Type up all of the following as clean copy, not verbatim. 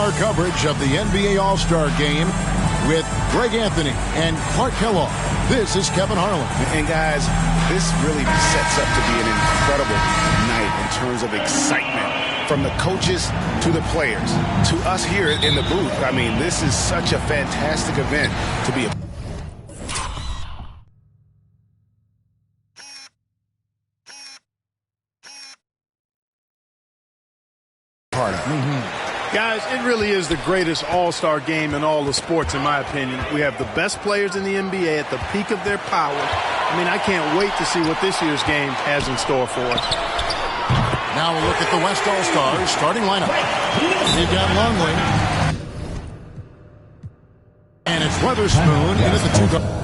our coverage of the NBA All-Star Game with Greg Anthony and Clark Kellogg. This is Kevin Harlan. And guys, this really sets up to be an incredible night in terms of excitement from the coaches to the players to us here in the booth. I mean, this is such a fantastic event to be a part of. Guys, it really is the greatest all-star game in all the sports, in my opinion. We have the best players in the NBA at the peak of their power. I mean, I can't wait to see what this year's game has in store for us. Now we'll look at the West All-Stars starting lineup. We've got Longley. And it's Weatherspoon into the two guard.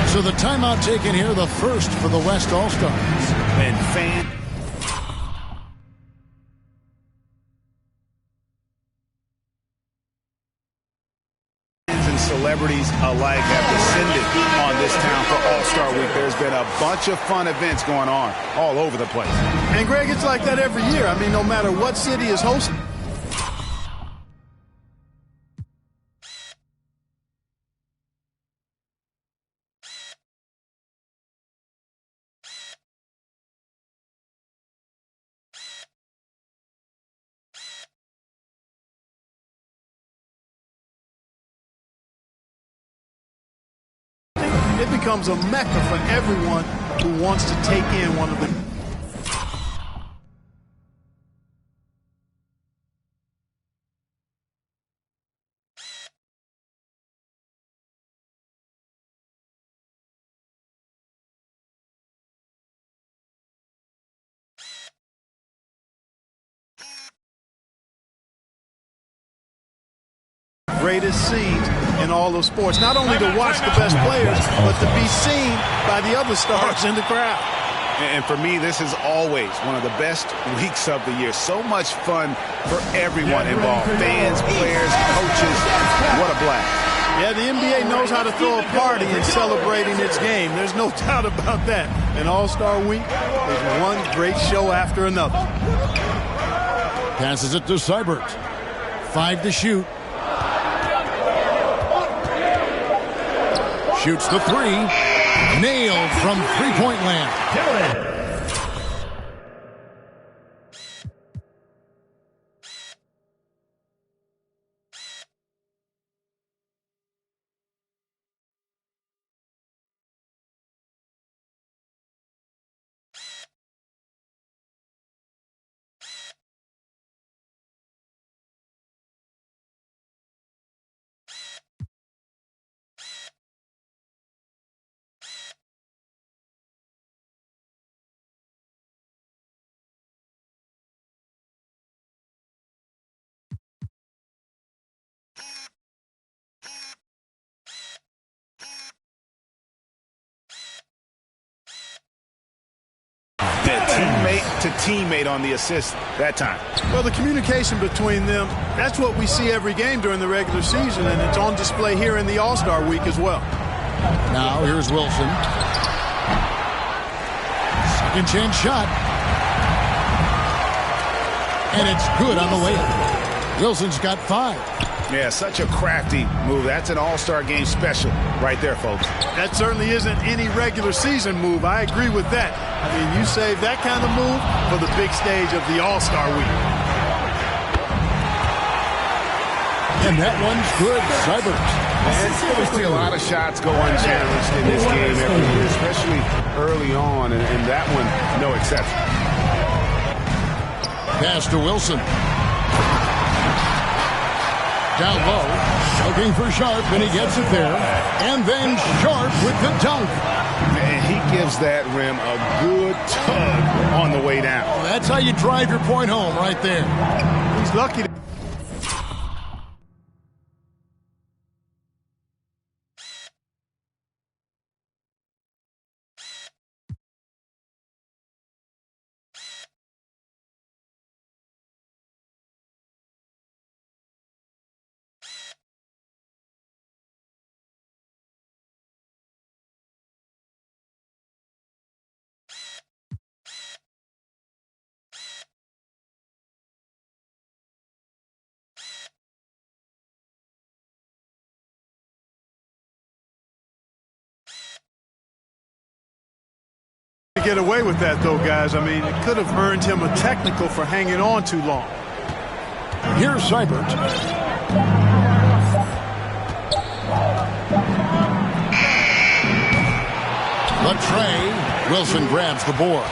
So the timeout taken here, the first for the West All-Stars. And fans and celebrities alike have descended on this town for All-Star Week. There's been a bunch of fun events going on all over the place. And Greg, it's like that every year. I mean, no matter what city is hosting. It becomes a mecca for everyone who wants to take in one of the greatest scenes in all of sports. Not only to watch the best players, but to be seen by the other stars in the crowd. And for me, this is always one of the best weeks of the year. So much fun for everyone involved. Fans, players, coaches. What a blast. Yeah, the NBA knows how to throw a party in celebrating its game. There's no doubt about that. And All-Star Week is one great show after another. Passes it to Seibert. 5 to shoot. Shoots the 3. Nailed from three-point land. Teammate to teammate on the assist that time. Well, the communication between them, that's what we see every game during the regular season, and it's on display here in the All-Star Week as well. Now here's Wilson. Second chance shot. And it's good on the layup. Wilson's got 5. Yeah, such a crafty move. That's an All-Star Game special right there, folks. That certainly isn't any regular season move. I agree with that. I mean, you save that kind of move for the big stage of the All-Star Week. And that one's good. Seibert. We see a lot of shots go unchallenged in this game every year, especially early on, and that one, no exception. Pass to Wilson. Down low, looking for Sharp, and he gets it there. And then Sharp with the dunk. And he gives that rim a good tug on the way down. Well, that's how you drive your point home right there. He's lucky to get away with that, though, guys. I mean, it could have earned him a technical for hanging on too long. Here's Seibert. Latrey. Wilson grabs the board.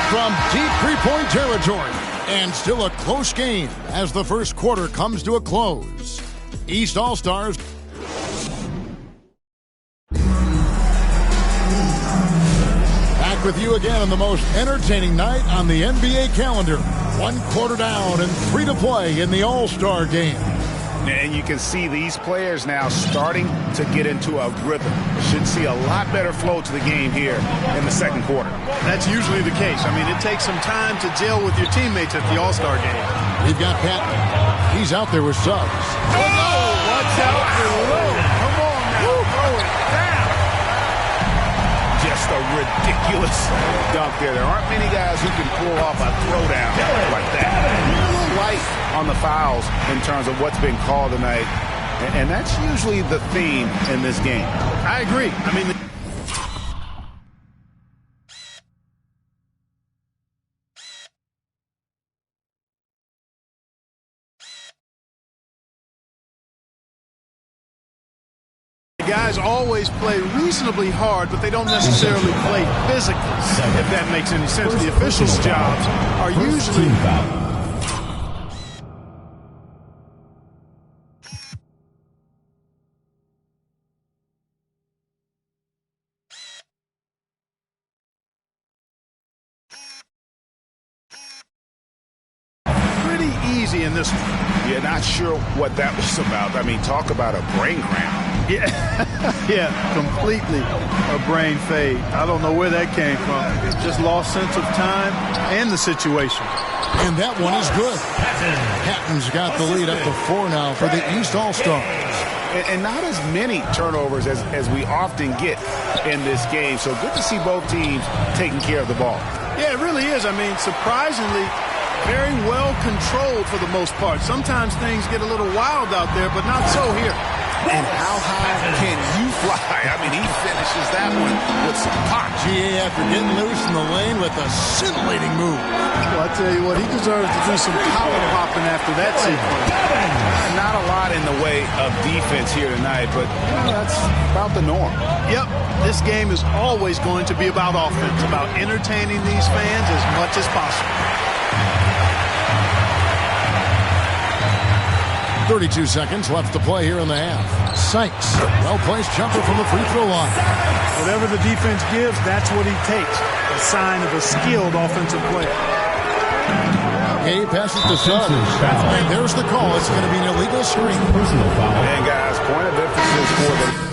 From deep three-point territory. And still a close game as the first quarter comes to a close. East All-Stars. Back with you again on the most entertaining night on the NBA calendar. 1 quarter down and 3 to play in the All-Star game. And you can see these players now starting to get into a rhythm. Should see a lot better flow to the game here in the second quarter. That's usually the case. I mean, it takes some time to gel with your teammates at the All-Star game. We've got Patton. He's out there with Suggs. Oh, watch out below. Come on now, throw it down. Just a ridiculous dunk there. There aren't many guys who can pull off a throwdown like that. A little light on the fouls in terms of what's been called tonight. And that's usually the theme in this game. I agree. I mean, guys always play reasonably hard, but they don't necessarily play physically, if that makes any sense. The officials' jobs are usually pretty easy in this one. Yeah, not sure what that was about. I mean, talk about a brain cramp. Yeah, yeah, completely a brain fade. I don't know where that came from. Just lost sense of time and the situation. And that one is good. Patton's got the lead up to 4 now for the East All-Stars. And not as many turnovers as we often get in this game. So good to see both teams taking care of the ball. Yeah, it really is. I mean, surprisingly, very well controlled for the most part. Sometimes things get a little wild out there, but not so here. And how high can you fly? I mean, he finishes that one with some pop. GA after getting loose in the lane with a scintillating move. Well, I tell you what, he deserves to do some power popping after that sequence. Not a lot in the way of defense here tonight, but that's about the norm. Yep, this game is always going to be about offense, about entertaining these fans as much as possible. 32 seconds left to play here in the half. Sykes, well-placed jumper from the free throw line. Whatever the defense gives, that's what he takes. A sign of a skilled offensive player. Gay passes to Suggs. And there's the call. It's going to be an illegal screen. And guys, point of emphasis for the...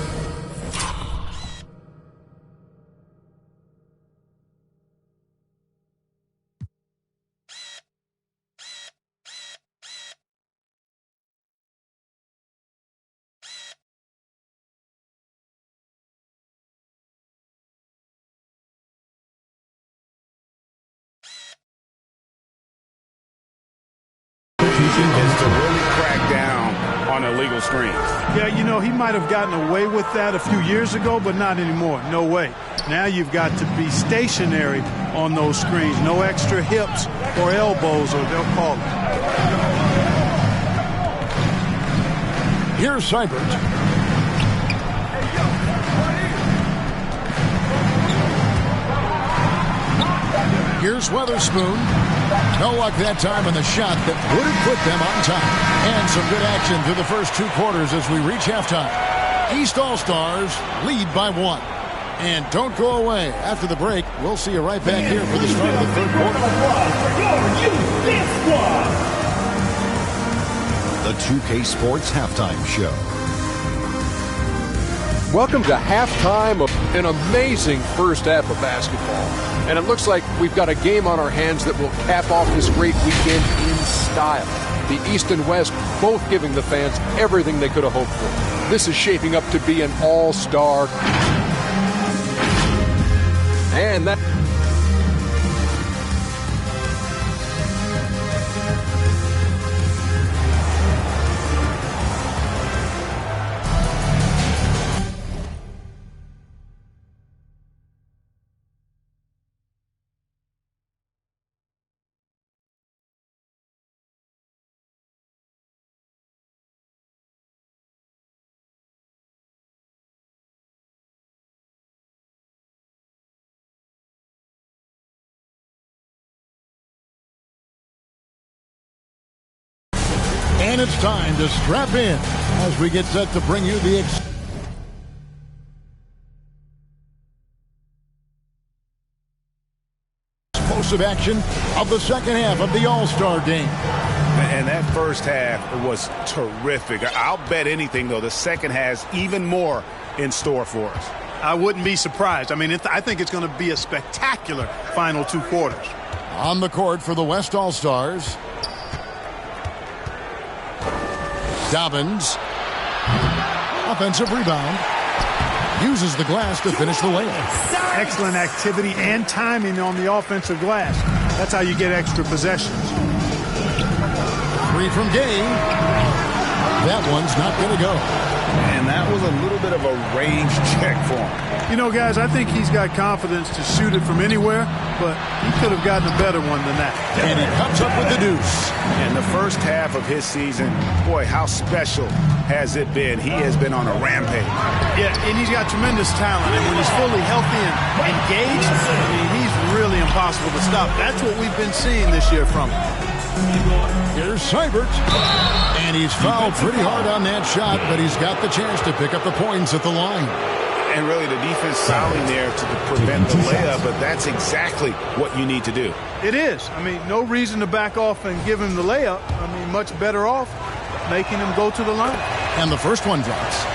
is to really crack down on illegal screens. Yeah, you know, he might have gotten away with that a few years ago, but not anymore. No way. Now you've got to be stationary on those screens. No extra hips or elbows, or they'll call it. Here's Seibert. Here's Weatherspoon. No luck that time on the shot that would have put them on top. And some good action through the first 2 quarters as we reach halftime. East All-Stars lead by 1. And don't go away. After the break, we'll see you right back here for the start of the third quarter. The 2K Sports Halftime Show. Welcome to halftime of an amazing first half of basketball. And it looks like we've got a game on our hands that will cap off this great weekend in style. The East and West both giving the fans everything they could have hoped for. This is shaping up to be an all-star. And that... And it's time to strap in as we get set to bring you the explosive action of the second half of the All-Star game. And that first half was terrific. I'll bet anything, though, the second has even more in store for us. I wouldn't be surprised. I mean, I think it's going to be a spectacular final 2 quarters. On the court for the West All-Stars, Dobbins, offensive rebound, uses the glass to finish the layup. Excellent activity and timing on the offensive glass. That's how you get extra possessions. 3 from Gay. That one's not going to go. And that was a little bit of a range check for him. You know, guys, I think he's got confidence to shoot it from anywhere, but he could have gotten a better one than that. And he comes up with the deuce. And the first half of his season, boy, how special has it been? He has been on a rampage. Yeah, and he's got tremendous talent. And when he's fully healthy and engaged, I mean, he's really impossible to stop. That's what we've been seeing this year from him. Here's Seibert. And he's fouled pretty hard on that shot, but he's got the chance to pick up the points at the line. And really the defense fouling there to prevent the layup, but that's exactly what you need to do. It is. I mean, no reason to back off and give him the layup. I mean, much better off making him go to the line. And the first one drops.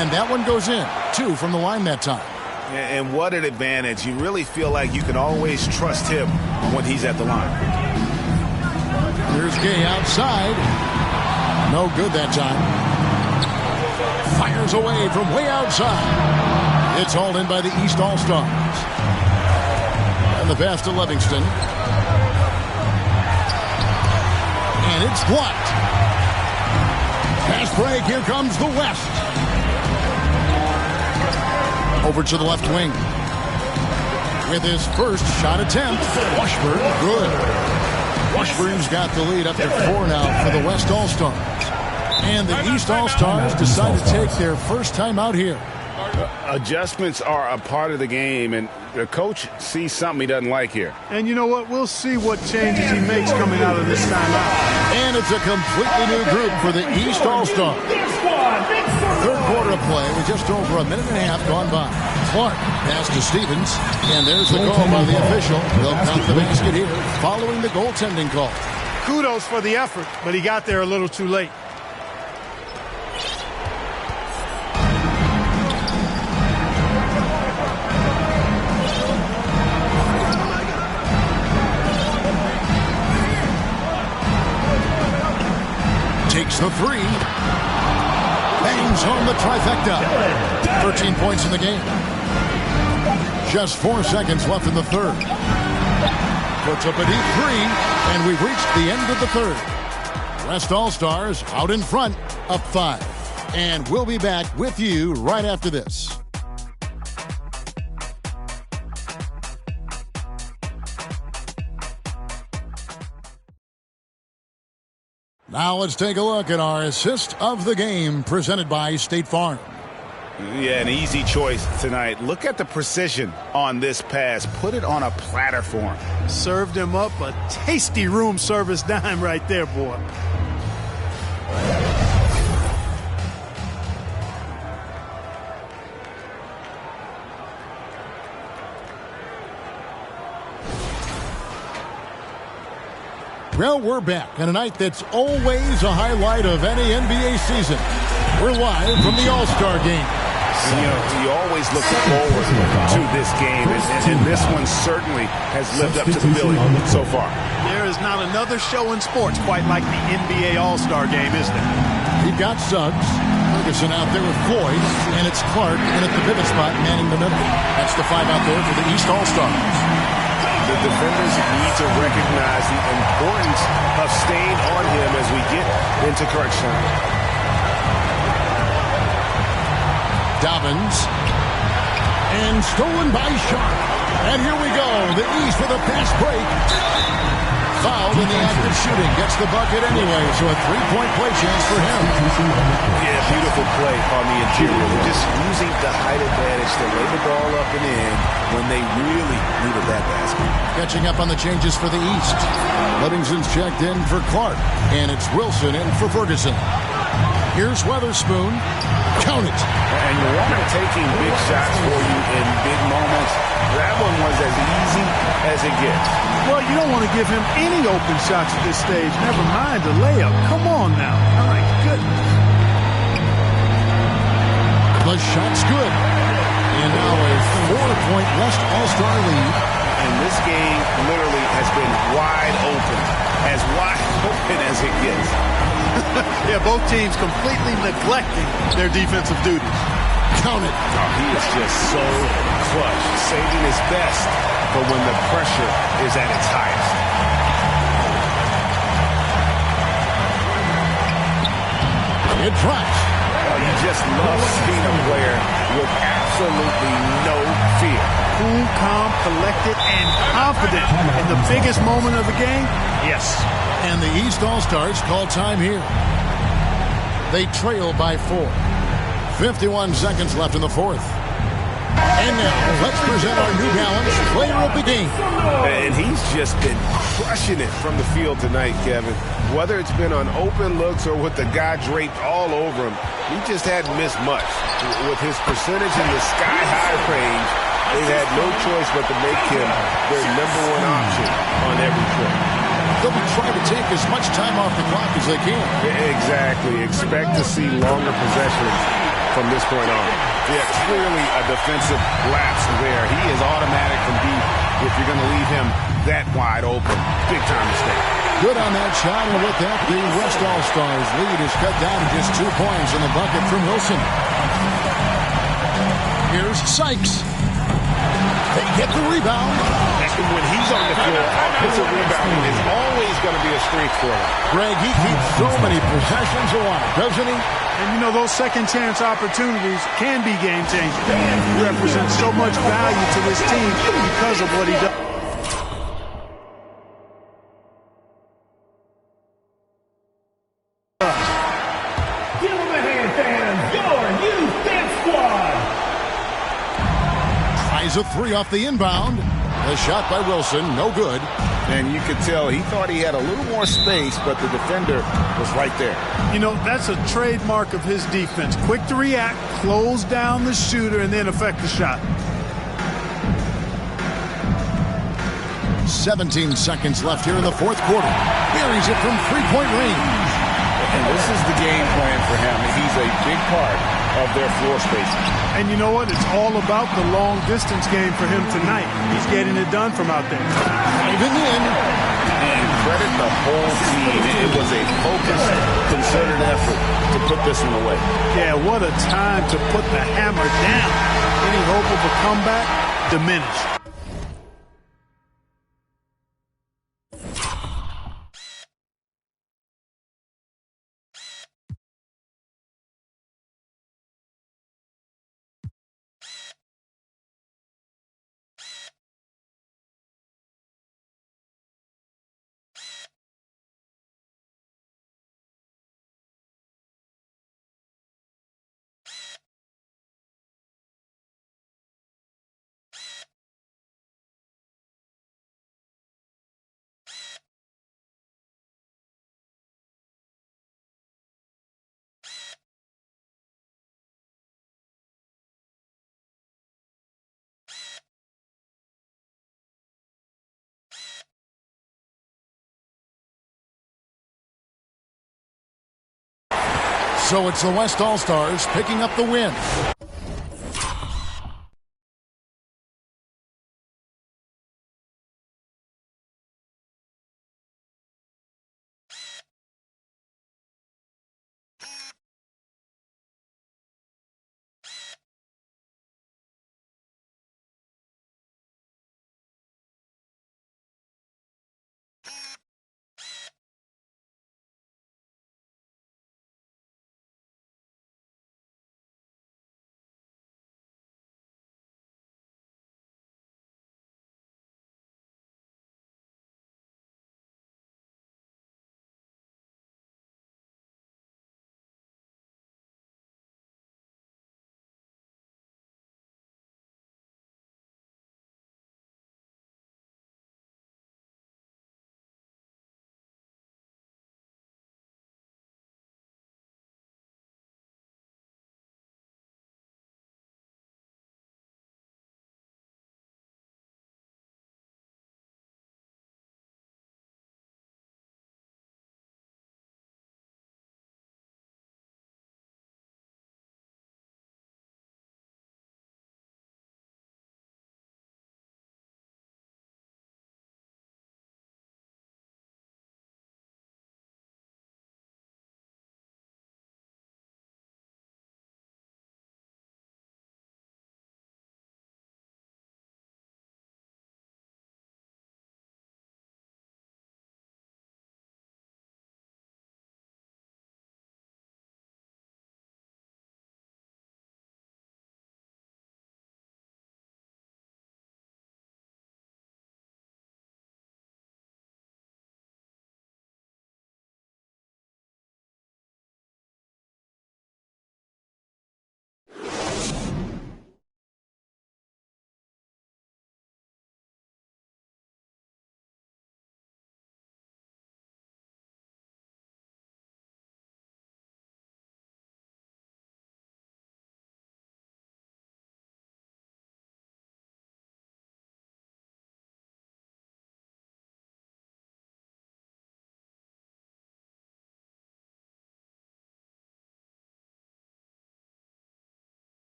And that one goes in. 2 from the line that time. And what an advantage. You really feel like you can always trust him when he's at the line. Here's Gay outside. No good that time. Fires away from way outside. It's hauled in by the East All-Stars. And the pass to Livingston. And it's blocked. Pass break. Here comes the West. Over to the left wing. With his first shot attempt. Washburn, good. Washburn's got the lead up to 4 now for the West All-Stars. And the East All-Stars decide to take their first time out here. Adjustments are a part of the game, and the coach sees something he doesn't like here. And you know what? We'll see what changes he makes coming out of this timeout. And it's a completely new group for the East All-Stars. Third quarter of play with just over a minute and a half gone by. Clark pass to Stevens, and there's the call by the official. They'll count the basket here following the goaltending call. Kudos for the effort, but he got there a little too late. Takes the 3. Bangs home the trifecta. 13 points in the game. Just 4 seconds left in the third. Puts up a deep 3, and we've reached the end of the third. West All-Stars out in front, up 5. And we'll be back with you right after this. Now let's take a look at our assist of the game presented by State Farm. Yeah, an easy choice tonight. Look at the precision on this pass. Put it on a platter for him. Served him up a tasty room service dime right there, boy. Well, we're back on a night that's always a highlight of any NBA season. We're live from the All-Star Game. You know, you always look forward to this game, and this one certainly has lived up to the billing so far. There is not another show in sports quite like the NBA All-Star Game, is there? You've got Suggs, Ferguson out there with Floyd, and it's Clark in at the pivot spot manning the middle. That's the 5 out there for the East All-Stars. The defenders need to recognize the importance of staying on him as we get into crunch time. Dobbins. And stolen by Sharp. And here we go. The East with a fast break. Fouled in the act of shooting. Gets the bucket anyway, so a 3-point play chance for him. Yeah, beautiful play on the interior. They're just using the height advantage to lay the ball up and in when they really needed that basket. Catching up on the changes for the East. Livingston's checked in for Clark, and it's Wilson in for Ferguson. Here's Weatherspoon. Count it. And you want him taking big shots for you in big moments. That one was as easy as it gets. Well, you don't want to give him any open shots at this stage. Never mind a layup. Come on now. My goodness. The shot's good. And now a 4-point West All-Star lead. And this game literally has been wide open. As wide open as it gets. Yeah, both teams completely neglecting their defensive duties. Count it. Oh, he is just so clutch, saving his best for when the pressure is at its highest. It drops. You just love seeing a player with absolutely no fear. Cool, calm, collected, and confident in the biggest moment of the game. Yes. And the East All-Stars call time here. They trail by 4. 51 seconds left in the fourth. And now, let's present our New Balance player of the game. And he's just been crushing it from the field tonight, Kevin. Whether it's been on open looks or with the guy draped all over him, he just hadn't missed much. With his percentage in the sky-high range, they've had no choice but to make him their #1 option on every trip. They'll be trying to take as much time off the clock as they can. Exactly. Expect to see longer possessions from this point on. Yeah, clearly a defensive lapse there. He is automatic from deep if you're going to leave him that wide open. Big time mistake. Good on that shot, and with that, the West All-Stars lead is cut down to just 2 points in the bucket from Wilson. Here's Sykes. They get the rebound. And when he's on the floor, offensive rebounding is always going to be a strength for him. Greg, he keeps so many possessions alive, doesn't he? And you know, those second chance opportunities can be game changing. He represents so much value to this team because of what he does. Give him a hand, fans. Your youth dance squad. Tries a 3 off the inbound. The shot by Wilson, no good. And you could tell he thought he had a little more space, but the defender was right there. You know, that's a trademark of his defense. Quick to react, close down the shooter, and then affect the shot. 17 seconds left here in the fourth quarter. Buries it from three-point range. And this is the game plan for him. He's a big part of their floor spacing. And you know what? It's all about the long-distance game for him tonight. He's getting it done from out there. Even in. And credit the whole team. It was a focused, concerted effort to put this one away. Yeah, what a time to put the hammer down. Any hope of a comeback diminished. So it's the West All-Stars picking up the win.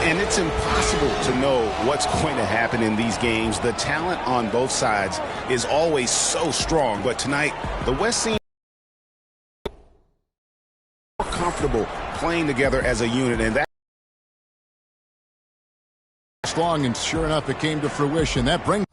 And it's impossible to know what's going to happen in these games. The talent on both sides is always so strong. But tonight, the West seems more comfortable playing together as a unit. And that strong, and sure enough, it came to fruition. That brings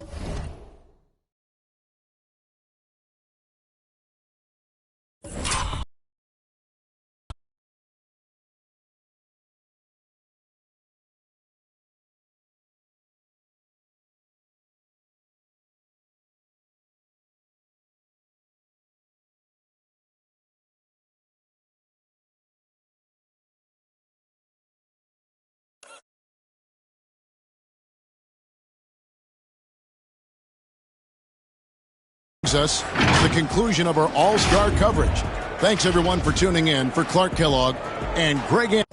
us to the conclusion of our all-star coverage. Thanks, everyone, for tuning in. For Clark Kellogg and Greg